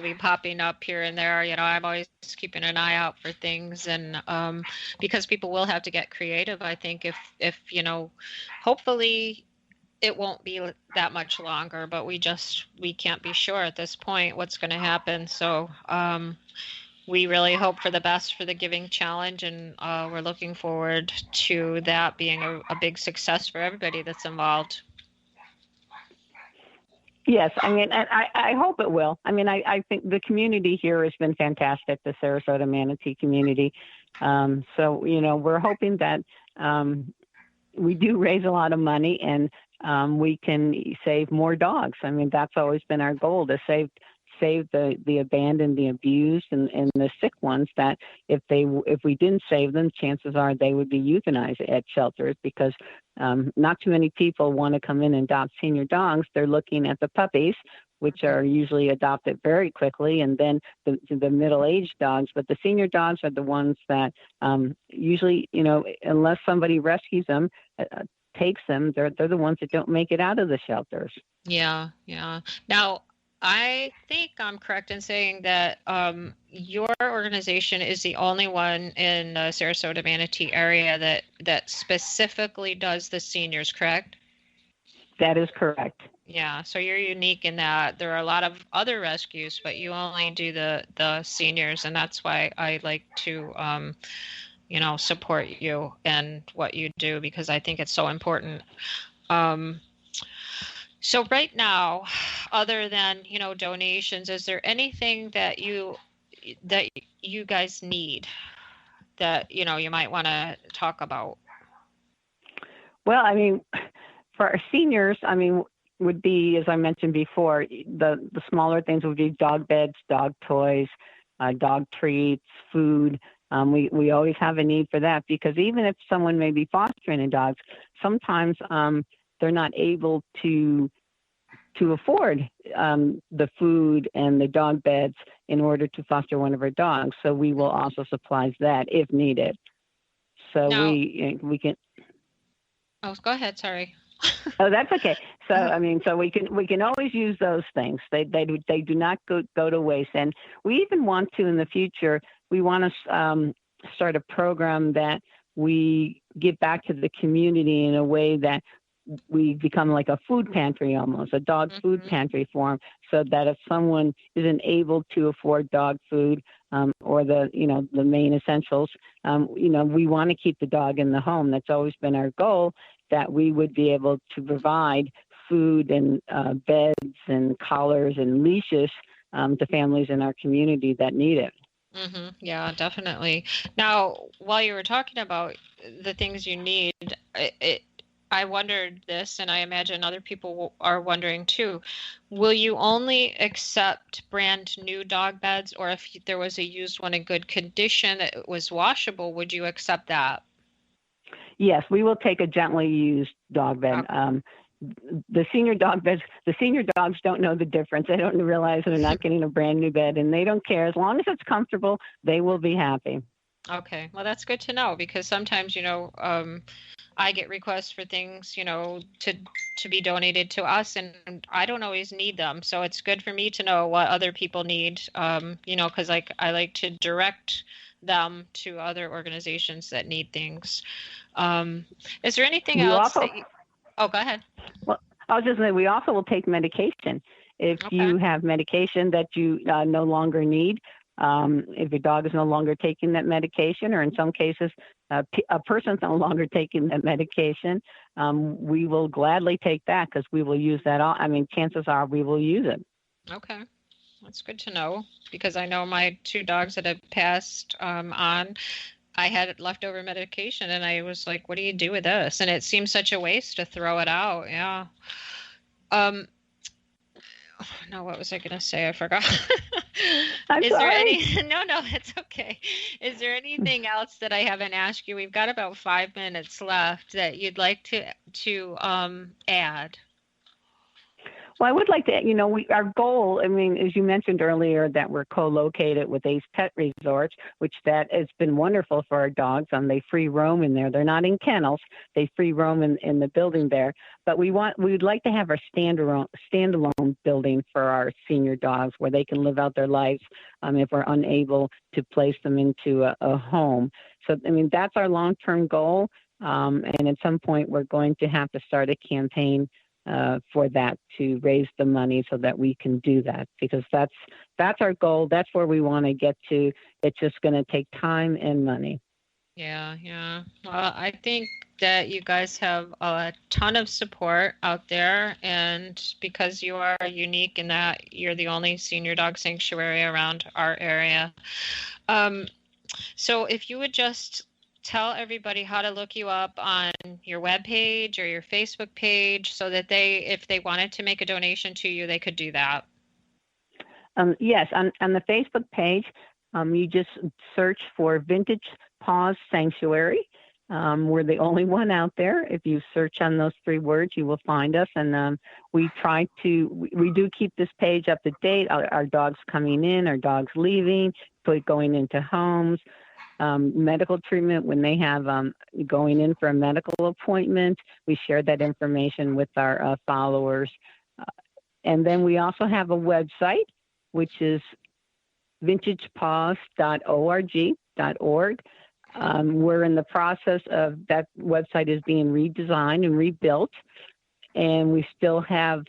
be popping up here and there. I'm always keeping an eye out for things, and because people will have to get creative. I think if hopefully it won't be that much longer, but we can't be sure at this point what's going to happen. So we really hope for the best for the Giving Challenge, and we're looking forward to that being a big success for everybody that's involved. Yes, I mean, and I hope it will. I mean, I think the community here has been fantastic, the Sarasota Manatee community. So, we're hoping that we do raise a lot of money, and we can save more dogs. I mean, that's always been our goal, to save the abandoned, the abused, and the sick ones, that if we didn't save them, chances are they would be euthanized at shelters, because not too many people want to come in and adopt senior dogs. They're looking at the puppies, which are usually adopted very quickly, and then the middle-aged dogs. But the senior dogs are the ones that usually, unless somebody rescues them, takes them, they're the ones that don't make it out of the shelters. Yeah. Now, I think I'm correct in saying that your organization is the only one in the Sarasota Manatee area that specifically does the seniors, correct? That is correct. Yeah, so you're unique in that there are a lot of other rescues, but you only do the seniors, and that's why I like to support you and what you do, because I think it's so important. So right now, other than, donations, is there anything that you guys need that, you might want to talk about? Well, I mean, for our seniors, I mean, would be, as I mentioned before, the smaller things would be dog beds, dog toys, dog treats, food. We always have a need for that, because even if someone may be fostering a dog, sometimes they're not able to afford the food and the dog beds in order to foster one of our dogs. So we will also supply that if needed. So now, we can. Oh, go ahead. Sorry. Oh, that's okay. So I mean, so we can always use those things. They do not go to waste. And we even want to, in the future, we want to start a program that we give back to the community in a way that we become like a food pantry, almost a dog food pantry form, so that if someone isn't able to afford dog food or the main essentials, we want to keep the dog in the home. That's always been our goal, that we would be able to provide food and beds and collars and leashes to families in our community that need it. Mm-hmm. Yeah, definitely. Now, while you were talking about the things you need, I wondered this, and I imagine other people are wondering too. Will you only accept brand new dog beds, or if there was a used one in good condition that was washable, would you accept that? Yes, we will take a gently used dog bed. Okay. The senior dog beds, the senior dogs don't know the difference. They don't realize they're not getting a brand new bed, and they don't care. As long as it's comfortable, they will be happy. Okay, well, that's good to know, because sometimes, I get requests for things, to be donated to us, and I don't always need them. So it's good for me to know what other people need, because I like to direct them to other organizations that need things. Is there anything else? Oh, go ahead. Well, I was just saying, we also will take medication. If you have medication that you no longer need, if your dog is no longer taking that medication, or in some cases, a person's no longer taking that medication, we will gladly take that, because we will use that. I mean, chances are we will use it. Okay. That's good to know, because I know my two dogs that have passed on, I had leftover medication, and I was like, what do you do with this? And it seems such a waste to throw it out. Yeah. No, what was I going to say? I forgot. Is sorry. No, it's okay. Is there anything else that I haven't asked you? We've got about 5 minutes left that you'd like to add. Well, I would like to, our goal, I mean, as you mentioned earlier, that we're co-located with Ace Pet Resort, which that has been wonderful for our dogs. They free roam in there. They're not in kennels. They free roam in the building there. But we'd like to have our standalone building for our senior dogs where they can live out their lives if we're unable to place them into a home. So, I mean, that's our long-term goal. And at some point, we're going to have to start a campaign for that to raise the money so that we can do that, because that's our goal. That's where we want to get to. It's just going to take time and money. Yeah. Well, I think that you guys have a ton of support out there, and because you are unique in that you're the only senior dog sanctuary around our area. So if you would just tell everybody how to look you up on your webpage or your Facebook page so that if they wanted to make a donation to you, they could do that. Yes, on the Facebook page, you just search for Vintage Paws Sanctuary. We're the only one out there. If you search on those 3 words, you will find us. And we do keep this page up to date. Our dogs coming in, our dogs leaving, going into homes. Medical treatment when they have going in for a medical appointment. We share that information with our followers. And then we also have a website, which is vintagepaws.org. We're in the process of that website is being redesigned and rebuilt. And we still have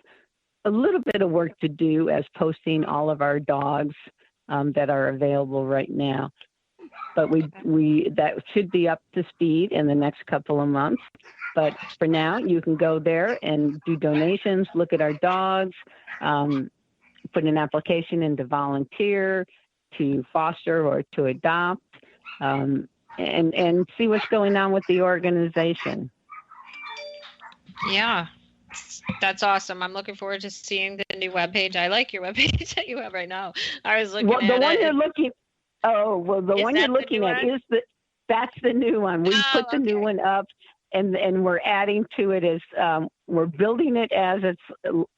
a little bit of work to do as posting all of our dogs that are available right now. But that should be up to speed in the next couple of months. But for now, you can go there and do donations, look at our dogs, put an application in to volunteer, to foster or to adopt, and see what's going on with the organization. Yeah, that's awesome. I'm looking forward to seeing the new webpage. I like your webpage that you have right now. I was looking at the one it. You're looking. Oh, well, the one you're looking at that's the new one. We put the new one up, and we're adding to it as we're building it as it's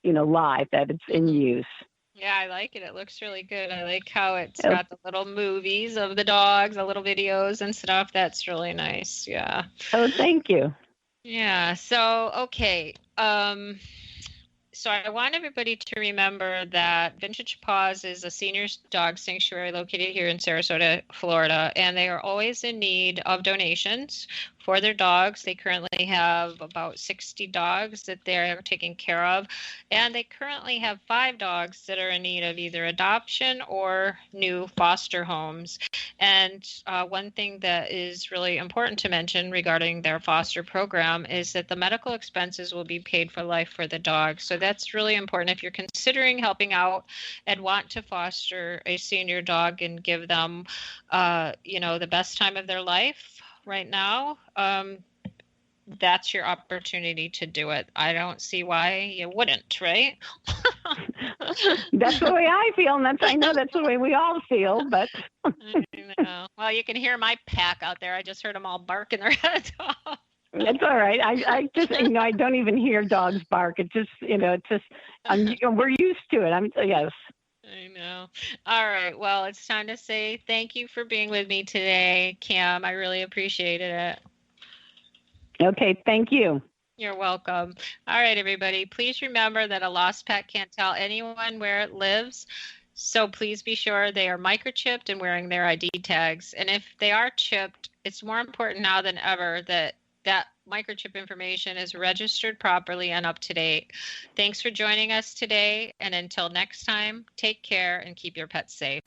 live, that it's in use. Yeah, I like it. It looks really good. I like how it's got the little movies of the dogs, the little videos and stuff. That's really nice. Yeah. Oh, thank you. Yeah. So, okay. So I want everybody to remember that Vintage Paws is a senior dog sanctuary located here in Sarasota, Florida, and they are always in need of donations for their dogs. They currently have about 60 dogs that they're taking care of, and they currently have 5 dogs that are in need of either adoption or new foster homes. And one thing that is really important to mention regarding their foster program is that the medical expenses will be paid for life for the dog. So that's really important if you're considering helping out and want to foster a senior dog and give them, the best time of their life right now. That's your opportunity to do it. I don't see why you wouldn't, right? That's the way I feel, and I know that's the way we all feel, but I know. Well, you can hear my pack out there. I just heard them all barking their heads off. That's all right. I just, I don't even hear dogs bark. It just, we're used to it. Yes. I know. All right. Well, it's time to say thank you for being with me today, Cam. I really appreciated it. Okay. Thank you. You're welcome. All right, everybody. Please remember that a lost pet can't tell anyone where it lives. So please be sure they are microchipped and wearing their ID tags. And if they are chipped, it's more important now than ever that microchip information is registered properly and up to date. Thanks for joining us today. And until next time, take care and keep your pets safe.